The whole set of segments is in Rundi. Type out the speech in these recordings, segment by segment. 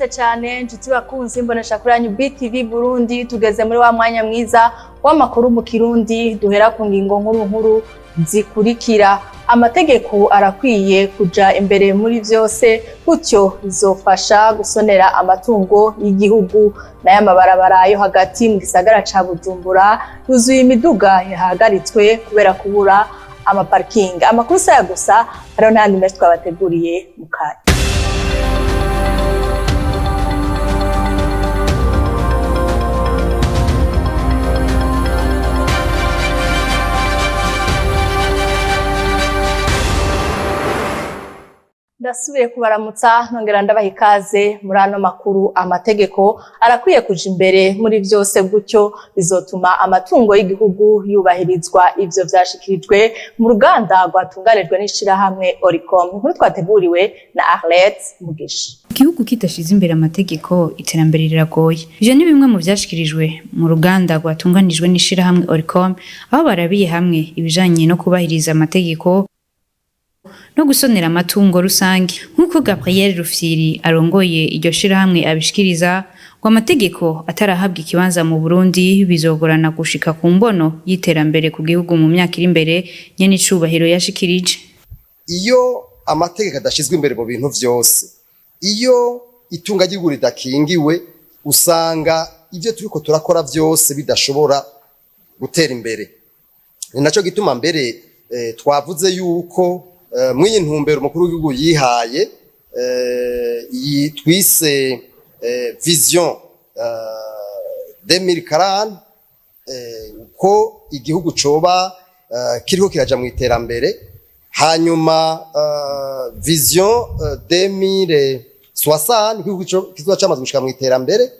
Mwaramutse cyane nshuti bakunzi mbonesha kuri yanyu BTV Burundi, tugeze muri wa mwanya mwiza w'amakuru mu Kirundi duhera ku ngingo nkuru zikurikira. Amategeko arakwiye kuja imbere muri vyose, gutyo bizofasha gusonera amatungo y'igihugu. Naye amabarabara yo hagati mu gisagara ca Bujumbura yuzuye imiduga yahagaritswe kubera kubura amaparking. Amakuru saya gusa hariho n'ayandi menshi twabateguriye mu kanya. Ndasubiye kubaramutsa nongera ndabaha ikaze muri ano makuru. Amategeko arakwiye kuja imbere muri vyose, gutyo bizotuma amatungo y'igihugu yubahirizwa. Ivyo vyashikirijwe mu ruganda rwatunganijwe n'ishirahamwe Oricom. Inkuru twateguriwe na Arlette Mugisha. Igihugu kitashize imbere amategeko, iterambere riragoye. Ivyo ni bimwe mu vyashikirijwe mu ruganda rwatunganijwe n'ishirahamwe Oricom, aho barabiye hamwe ibijanye no kubahiriza amategeko no gusonera amatungo rusange. Nkuko Gabriel Rufyiri arongoye iryo shirahamwe abishikiriza, ngo amategeko atarahabwa ikibanza mu Burundi bizogorana gushika ku mbono y'iterambere ku gihugu mu myaka iri imbere. Nyene icubahiro yashikirije, iyo amategeko adashizwe imbere mu bintu vyose, iyo itunga ry'igihugu ridakingiwe, usanga ivyo turiko turakora vyose bidashobora gutera imbere. Ni naco gituma mbere twavuze yuko mw'iyi ntumbero umukuru w'igihugu yihaye twise vision 2040, uko igihugu coba kiriko kiraja mu iterambere. Hanyuma vision 2060 igihugu kizoba camaze gushika mu iterambere.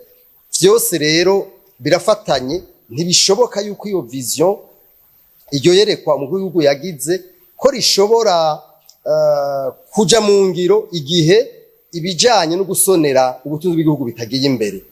Vyose rero birafatanye, ntibishoboka yuko iyo vision iryo yerekwa umukuru w'igihugu yagize ko rishobora kuja mu ngiro igihe ibijanye no gusonera ubutunzi bw'igihugu bitagiye imbere,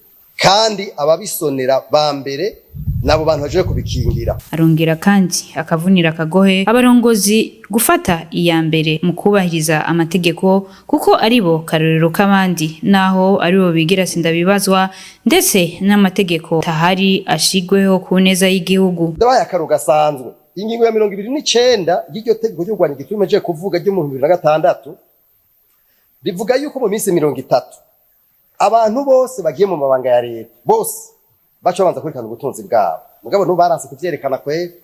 kandi ababisonera ba mbere nabo bantu baje kubikingira. Arongera kandi akavunira akagohe abarongozi gufata iya mbere mu kubahiriza amategeko, kuko aribo karorero k'abandi, naho aribo bigira sindabibazwa, ndetse n'amategeko tahari ashigweho ku neza y'igihugu. Ndabaye akaro gasanzwe. Ingingo ya 29 y'iryo tegeko ryo Rwanda gitumeje kuvuga ryo mu 2006 rivuga yuko mu minsi 30 abantu bose bagiye mu mabanga ya leta bose baca banza kurikana ubutunzi bwabo. Mugabo no baranse kuvyerekana kwe.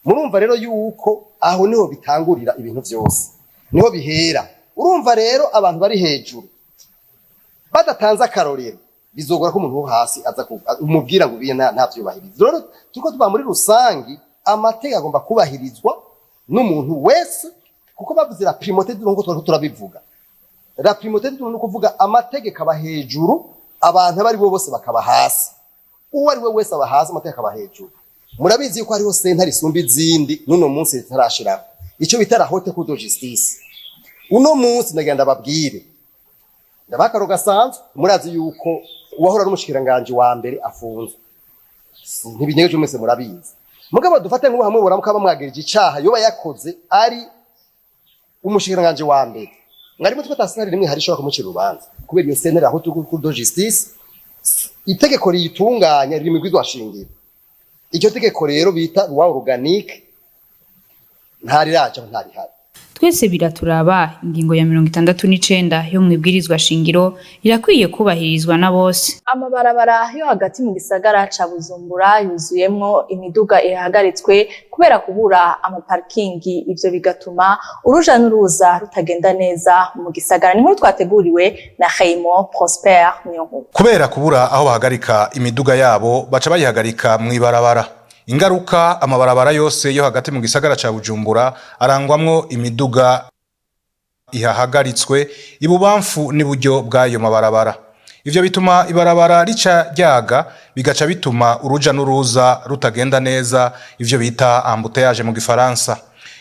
Murumva rero yuko aho niho bitangurira ibintu vyose, niho bihera. Urumva rero abantu bari hejuru badatanze akarorero, bizogora ko umuntu wo hasi aza umubwira ngo biye nta vyubahiriza. Rero tuko tuba muri rusangi, amategeko agomba kubahirizwa n'umuntu wese, kuko bavuze la primauté du ngo turabivuga. La primauté du no kuvuga amategeko aba hejuru, abantu abari bo bose bakaba hasi. Uwo ari we wese aba hasi, amategeko aba hejuru. Murabizi yuko hariho sentare isumba izindi n'uno munsi ritarashiraho ico bita la haute cour de justice. Uno munsi ndagenda babwire, ndabakaro gasanzwe, murazi yuko uwahora n'umushikiranganje wa mbere afunzwe. Ntibinyegeje mwese murabizi. Mugabo dufate nk'ubu hamwe boramuka bamwagirije icaha yoba yakoze ari umushikiranganje wa mbere, mwari mutwe tasari rimwe hari shaka kumucira urubanza kubera iyo sentare aho tuko do justice. Itegeko riyitunganya riri mu gwizwa shingiro. Icyo tegeko rero bita loi organique ntariraje ntarihari. Twese biraturaba. Ingingo ya 69 yo mwibwirizwa shingiro irakwiye kubahirizwa na bose. Amabarabara yo hagati mu gisagara ca Bujumbura yuzuyemwo imiduga ihagaritswe kubera kubura amaparkingi. Ivyo bigatuma uruja n'uruza rutagenda neza mu gisagara. Ni nkuru twateguriwe na Raymond Prosper Nyonko. Kubera kubura aho bahagarika imiduga yabo, baca bayihagarika mw'ibarabara. Ingaruka, amabarabara yose yo hagati mu gisagara ca Bujumbura arangwamwo imiduga ihahagaritswe ibubamfu n'iburyo bw'ayo mabarabara. Ivyo bituma ibarabara rica ryaga, bigaca bituma uruja n'uruza rutagenda neza, ivyo bita embouteillage mu gifaransa.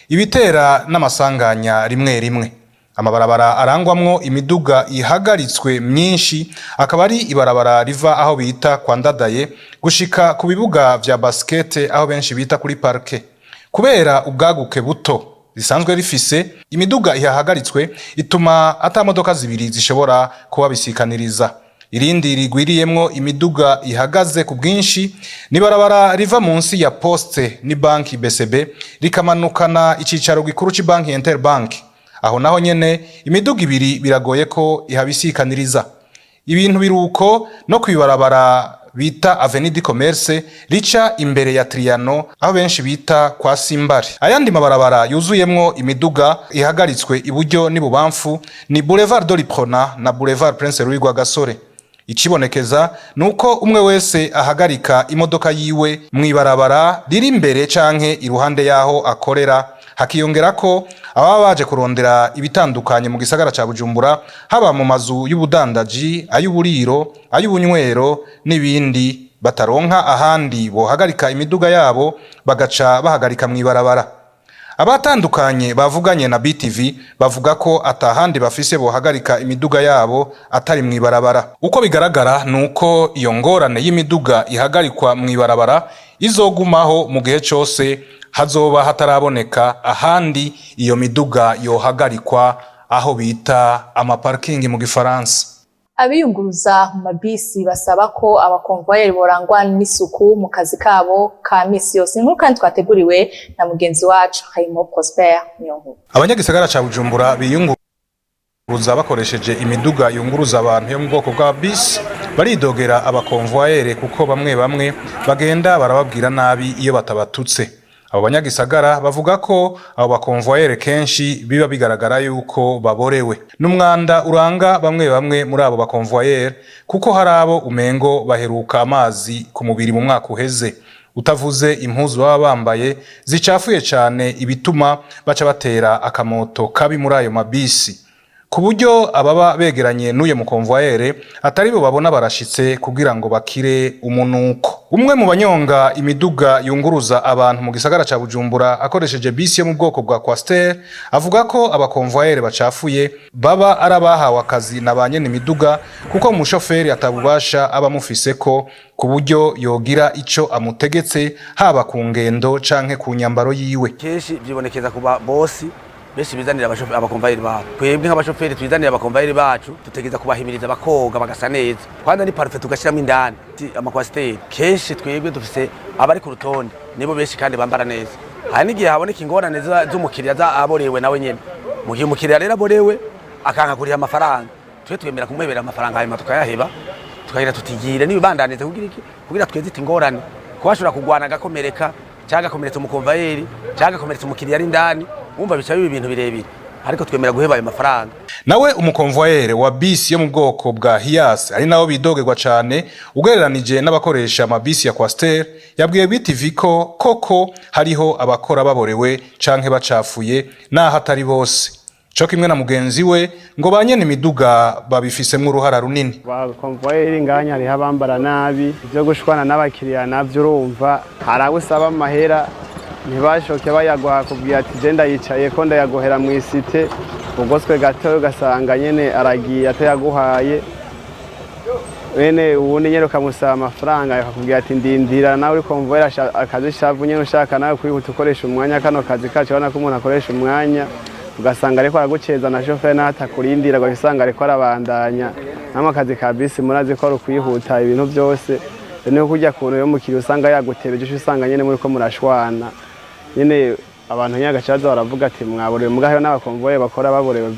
Ibitera n'amasanganya rimwe rimwe. Amabarabara arangwamwo imiduga ihagaritswe myinshi, akaba ari ibarabara riva aho bita kwa Ndadaye gushika ku bibuga vya basket aho benshi bita kuri parke. Kubera ubwaguke buto risanzwe rifise, imiduga ihahagaritswe ituma ata modoka zibiri zishobora kuba bisikaniriza. irindi rigwiriyemwo imiduga ihagaze ku bwinshi nibarabara riva munsi ya Poste ni banki BCB rikamanukana icicaro gikuru ci banki Interbank. Aho naho nyene imiduga ibiri biragoye ko ihabisikaniriza. Ibintu biruko no kwibarabara bita Avenue du Commerce rica imbere ya Triano aho benshi bita kwa Simbari. Ayandi mabarabara yuzuyemwo imiduga ihagaritswe iburyo n'ibubamfu ni Boulevard Doliprona na Boulevard Prince Louis Rwagasore. Ikibonekeza nuko umwe wese ahagarika imodoka yiwe mwibarabara riri imbere canke iruhande yaho akorera, hakiyongera ko ababa baje kurondera ibitandukanye mu gisagara ca Bujumbura haba mu mazu y'ubudandaji, ay'uburiro, ay'ubunywero n'ibindi bataronka ahandi bohagarika imiduga yabo bagaca bahagarika mwibarabara. Abatandukanye bavuganye na BTV bavuga ko atahandi bafise bohagarika imiduga yabo atari mwibarabara. Uko bigaragara nuko iyo ngorane y'imiduga ihagarikwa mwibarabara izogumaho mu gihe cyose hazoba hataraboneka ahandi iyo miduga yohagarikwa aho bita amaparking mu Gifaransa. Abiyunguruza mu mabisi basaba ko abakonvoyeri borangwa n'isuku mu kazi kabo ka misi yose. Inkuru kandi twateguriwe na mugenzi wacu Hayimo Prosper Nyongo. Abanyagisagara ca Bujumbura biyunguruza bakoresheje imiduga yunguruza abantu yo mu bwoko bwa bisi baridogera abakonvoyeri kuko bamwe bagenda barababwira nabi iyo batabatutse. Abo banyagisagara bavuga ko abo bakonvoyeri kenshi biba bigaragara yuko baborewe n'umwanda uranga bamwe muri abo bakonvoyeri kuko hari abo umengo baheruka amazi ku mubiri mu mwaka uheze, utavuze impuzu baba bambaye zicafuye cyane ibituma baca batera akamoto kabi muri ayo mabisi ku buryo ababa begeranye n'uye mukonvoyeri atari bo babona barashitse kugira ngo bakire umunuko. Umwe mu banyonga imiduga yunguruza abantu mu gisagara ca Bujumbura akoresheje bisi yo mu bwoko bwa Coaster avuga ko abakonvoyeri bacafuye baba arabahawe akazi na banyene imiduga kuko umushoferi atabubasha aba mufise ko ku buryo yogira ico amutegetse haba ku ngendo canke ku nyambaro yiwe. Keshi byibonekeza kuba bosi bese bizanira abakonvoyeri bacu. Twebwe nk'abashoferi twizanira abakonvoyeri bacu tutegeza kubahimiriza bakoga bagasa neza. Kwanza ni parfait tugashiramo indani amakwasiteri. Kenshi twebwe dufise abari ku rutonde nibo benshi kandi bambara neza. Hari n'igihe haboneka ingorane z'umukiriya aborewe nawe nyene. Mu gihe umukiriya rero aborewe akanka kuriha amafaranga, twe twemera kumwebera amafaranga hanyuma tukayaheba tukagira tutigire nibibandanize kugira twezite ingorane ko bashobora kugwana agakomereka cyangwa gakomeretsa umukonvoyeri cyangwa gakomeretsa umukiriya ari indani. Umva bica ibintu birebire ariko twemera guheba ayo mafaranga. Nawe umukonvoyeri wa bisi yo mu bwoko bwa Hiace ari nawo bidogerwa cyane ugereranije n'abakoresha amabisi ya Coaster yabwiye BTV ko koko hariho abakora baborewe canke bacafuye naho atari bose. Cyo kimwe na mugenzi we ngo banyene imiduga babifisemwe uruhara runini. Abakonvoyeri nganya ari habambara nabi byo gushwana n'abakiriya navyo urumva haragusaba amahera ntibashoke bayagwa kubwira ati genda yicaye ko ndayagohera mu isite ugoswe gato ugasanga nyene aragiye atayaguhaye wene ubundi nyene ukamusaba amafaranga akakubwira ati ndindira nawe uri konvoyeri akazi shavu nyene ushaka nawe kwihuta ukoresha umwanya kano kazi kacu ubona ko umuntu akoresha umwanya ugasanga ariko araguceza na chauffeur n'atakurindira ugasanga ariko arabandanya n'amakazi ka bisi murazi ko ari kwihuta ibintu byose niho kujya kuntu yo mukiri usanga yagutebeje usanga nyene muri ko murashwana nyene abantu nyagacaza baravuga ati mwaborewe mugahe n'abakonvoye bakora baborewe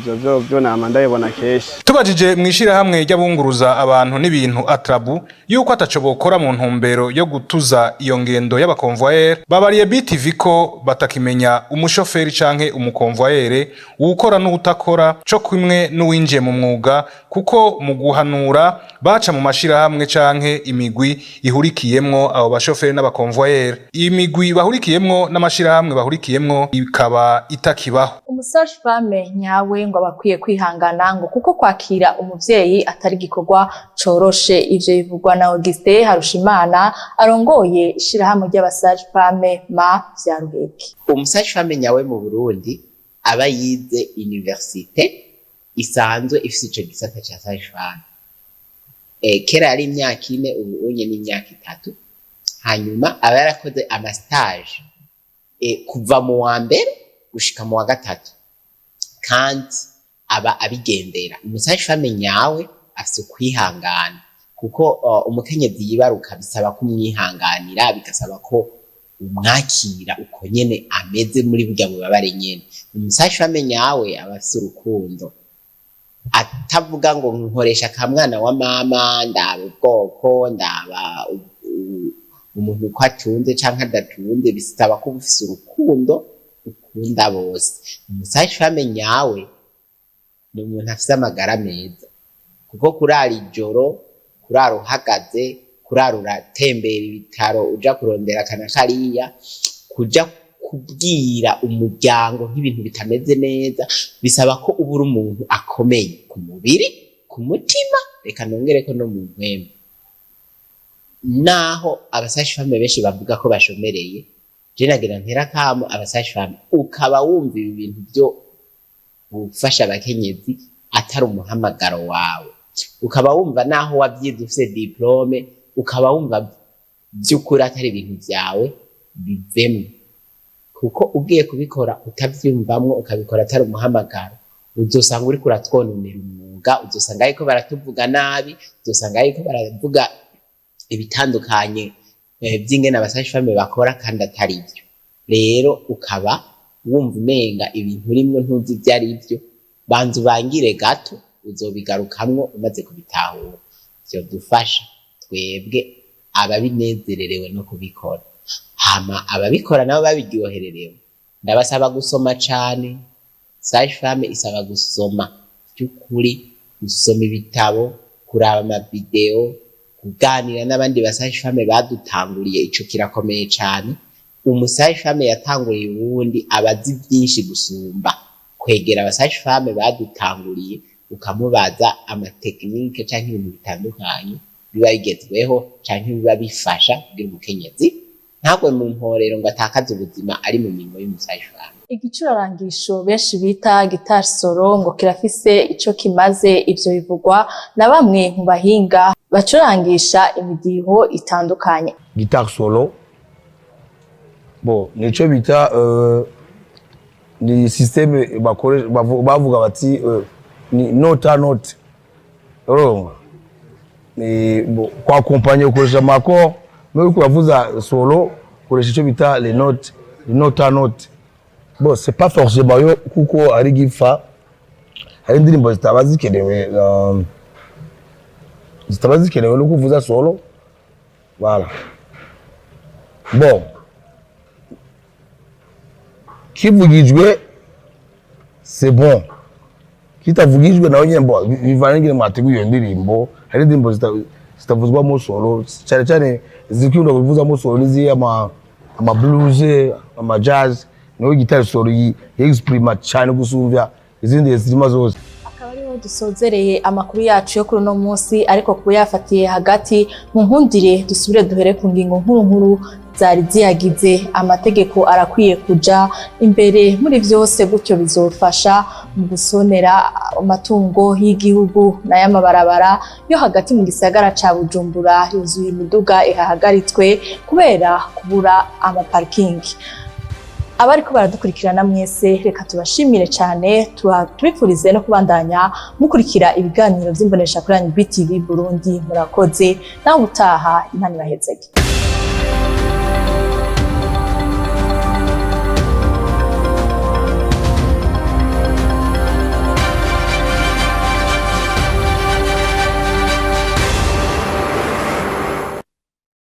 ivyo byo namanda yibona keshi. Tubajije mwishira hamwe ry'abunguruza abantu n'ibintu Atrabu yuko atacobokora mu ntumbero yo gutuza iyo ngendo y'abakonvoyeri babariye BTV ko batakimenya umushoferi canke umukonvoyeri ukora n'utakora cyo kimwe n'uwinjiye mu mwuga kuko mu guhanura baca mu mashira hamwe canke imigwi ihurikiyemwo abo bashoferi n'abakonvoyeri. Imigwi bahurikiyemwo n'amashira hamwe bahurikiyemwo ikaba itakibaho. Umusaje femme nyawe ngo abakwiye kwihangana ngo kuko kwakira umuvyeyi atari gikorwa coroshe. Ivyo bivugwa na Auguste Harushimana arongoye ishirahamwe ry'abasaje femme ma vya Ruheke. Umusaje femme nyawe mu Burundi aba yize universite isanzwe ifise ico gisata ca sage femme. Kera yari imyaka 4 ubu unye n'imyaka 3 hanyuma aba yarakoze ama stage kuva mu wa mbere gushika mu wa gatatu kandi aba abigendera. Umusaje femme nyawe afise ukwihangana kuko umukenyezi yibaruka bisaba kumwihanganira bigasaba ko umwakira uko nyene ameze muri burya bubabare nyene. Umusashwame nyawe aba afise urukundo atavuga ngo nkoresha akamwana wa mama ndaba ubwoko ndaba umuntu uko atunze canke adatunze, bisaba ko ufise urukundo ukunda bose. Umusashwame nyawe ni umuntu afise amagara meza kuko kurara ijoro, kurara uhagaze, kurara uratembera ibitaro uja kurondera kana kariya, kuja kubwira umuryango nk'ibintu bitameze neza, bisaba ko uba uri umuntu akomeye ku mubiri, ku mutima, reka nongereko no mu mpwemu. Naho abasashwame benshi bavuga ko bashomereye, je nagira ntera kamo abasashwame ukaba wumva ibi bintu byo gufasha abakenyezi atari umuhamagaro wawe, ukaba wumva naho wavyize ufise diplome, ukaba wumva by'ukuri atari ibintu byawe, bivemo. Kuko ugiye kubikora utavyumvamwo ukabikora atari umuhamagaro, uzosanga uri kuratwononera umwuga, uzosanga ariko baratuvuga nabi, uzosanga ariko baravuga ibitandukanye by'ingene abasashwame bakora kandi atari byo. Rero ukaba wumva umenga ibintu urimwo ntuzi ibyo ari byo, banza ubangire gato uzobigarukamwo umaze kubitahura. Vyo dufasha twebwe ababinezererewe no kubikora, hama ababikora nabo babiryohererewe ndabasaba gusoma cane. Sage-femme isaba gusoma by'ukuri, gusoma ibitabo, kuraba amavideo, kuganira n'abandi basage-femme badutanguriye, ico kirakomeye cane. Umusage-femme yatanguriye ubundi abazi byinshi gusumba, kwegera abasage-femme badutanguriye ukamubaza amatekinike canke ibintu bitandukanye biba bigezweho canke biba bifasha kugira umukenyezi ntagwe mu mporero ngo atakaze ubuzima ari mu mirimo y'umusage-femme. Igicurarangisho benshi bita guitar solo ngo kirafise ico kimaze, ivyo bivugwa na bamwe mu bahinga bacurangisha imidiho itandukanye. Guitar solo nico bita ni systeme bavuga bati ni note à note, urumva ni kwa kompanye ukoresha mako no kuvuza solo ukoresha ico bita les notes, les note à note. Bon, c'est pas forcément yo kuko ari gifa, hari indirimbo zitabazikenewe no kuvuza solo, voilà. Bon, kivugijwe c'est bon, kitavugijwe nawe nyine bo bivanye ngire mwateguye iyo ndirimbo. Hari indirimbo zitavuzwamo solo cyane cyane zikunda kuvuzamo solo nizi ama blues, ama jazz, no guitar solo yi exprime cyane gusumvya izindi zirimo zose. Akaba ariho dusozereye amakuru yacu yo kuri no munsi, ariko kuba yafatiye hagati mu nkundire dusubire duhere ku ngingo nkuru zari ziyagize. Amategeko arakwiye kuja imbere muri vyose, gutyo bizofasha mu gusonera amatungo y'igihugu n'ayamabarabara yo hagati mu gisagara ca Bujumbura yuzuye imiduga ihahagaritswe kubera kubura amaparkingi. Abariko baradukurikirana mwese reka tubashimire cyane, tubifurize no kubandanya mukurikira ibiganiro vy'imbonesha kuri BTV Burundi. Murakoze naho utaha, Imana ibahezege.